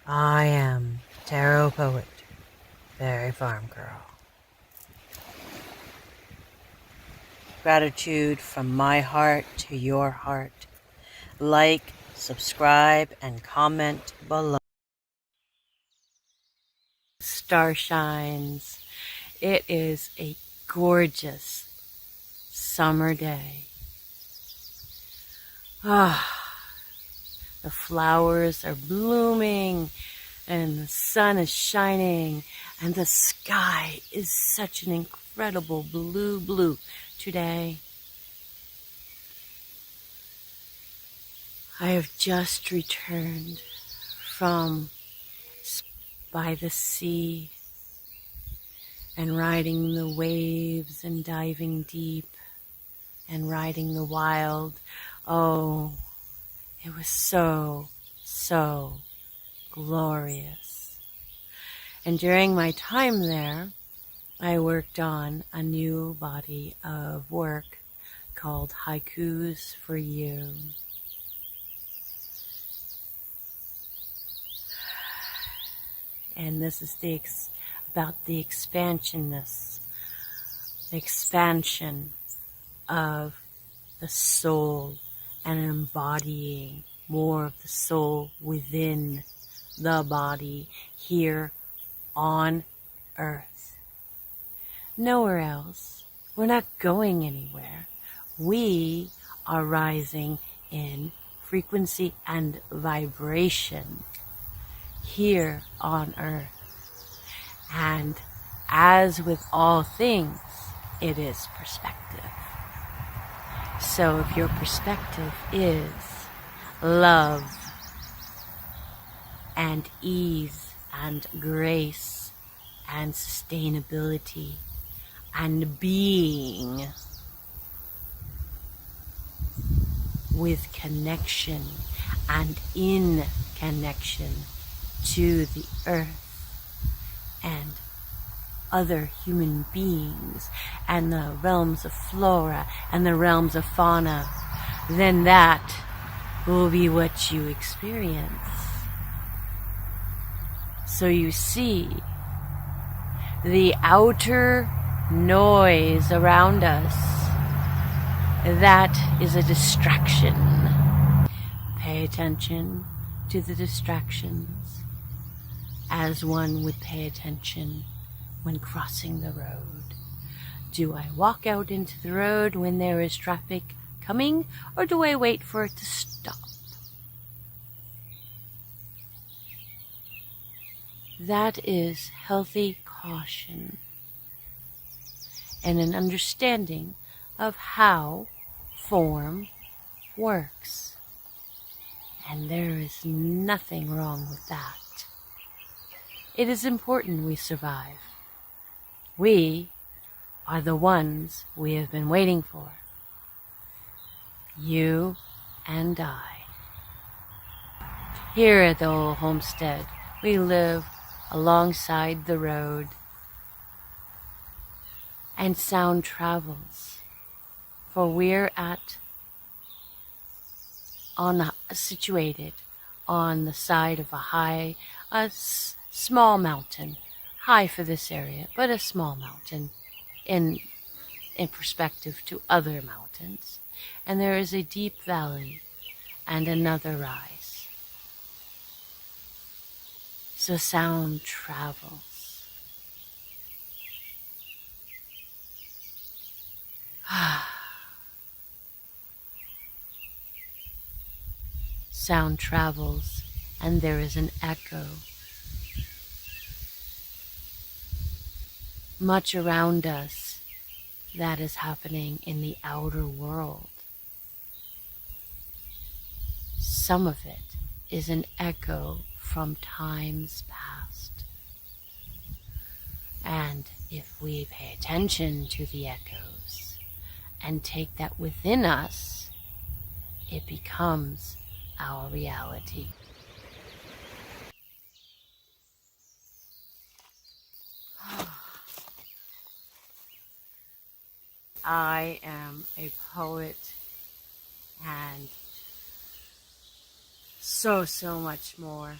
I am Tarot Poet Fairyfarmgirl. Gratitude from my heart to your heart. Like, subscribe, and comment below. Starshines. It is a gorgeous summer day. The flowers are blooming and the sun is shining and the sky is such an incredible blue today. I have just returned from by the sea and riding the waves and diving deep and riding the wild. Oh, it was so glorious. And during my time there, I worked on a new body of work called Haikus for You. And this is about the expansion of the soul and embodying more of the soul within the body here on earth. Nowhere else. We're not going anywhere. We are rising in frequency and vibration here on earth. And as with all things, it is perspective. So if your perspective is love and ease and grace and sustainability and being with connection and in connection to the earth and other human beings and the realms of flora and the realms of fauna, then that will be what you experience. So you see, the outer noise around us, that is a distraction. Pay attention to the distractions as one would pay attention when crossing the road. Do I walk out into the road when there is traffic coming, or do I wait for it to stop? That is healthy caution and an understanding of how form works. And there is nothing wrong with that. It is important we survive. We are the ones we have been waiting for. You and I. Here at the old homestead, we live alongside the road, and sound travels, for we're situated on the side of a small mountain, high for this area, but a small mountain in perspective to other mountains. And there is a deep valley and another rise. So sound travels. Sound travels, and there is an echo. Much around us that is happening in the outer world. Some of it is an echo from times past. And if we pay attention to the echoes and take that within us, it becomes our reality. I am a poet and so much more.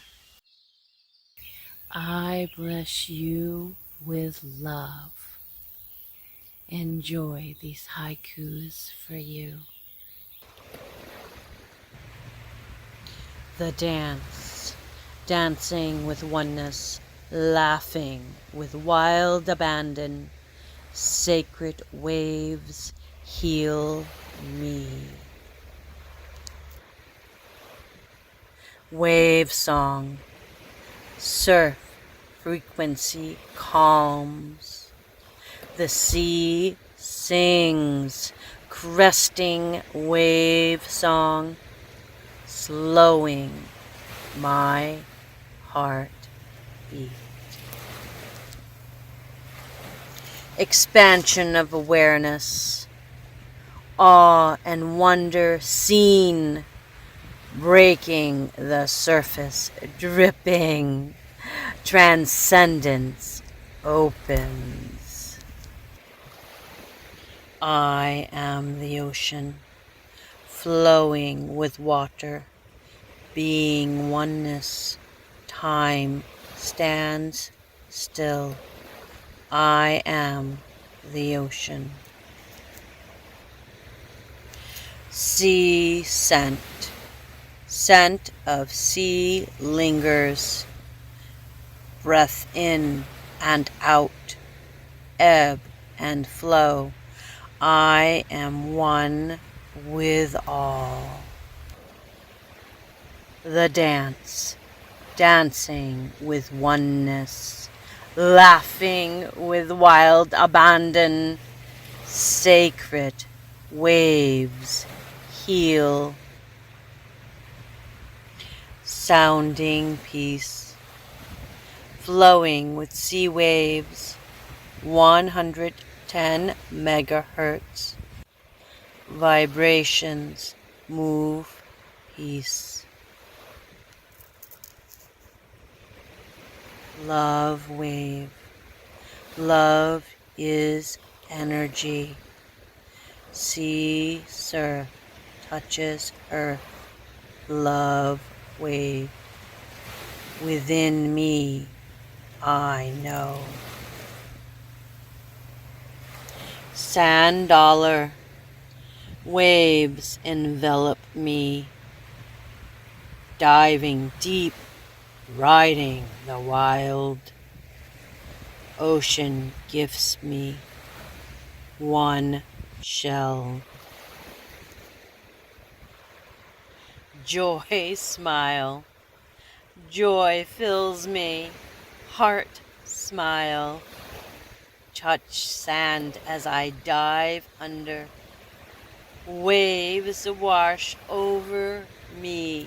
I bless you with love. Enjoy these haikus for you. The dance, dancing with oneness, laughing with wild abandon. Sacred waves heal me. Wave song, surf frequency calms. The sea sings, cresting wave song, slowing my heart beat. Expansion of awareness, awe and wonder seen, breaking the surface, dripping, transcendence opens. I am the ocean, flowing with water, being oneness. Time stands still. I am the ocean. Sea scent. Scent of sea lingers. Breath in and out. Ebb and flow. I am one with all. The dance. Dancing with oneness. Laughing with wild abandon. Sacred waves heal. Sounding peace. Flowing with sea waves. 110 megahertz. Vibrations move peace. Love wave. Love is energy. Sea surf touches earth. Love wave. Within me, I know. Sand dollar. Waves envelop me. Diving deep. Riding the wild. Ocean gifts me one shell. Joy smile. Joy fills me. Heart smile. Touch sand as I dive under. Waves wash over me.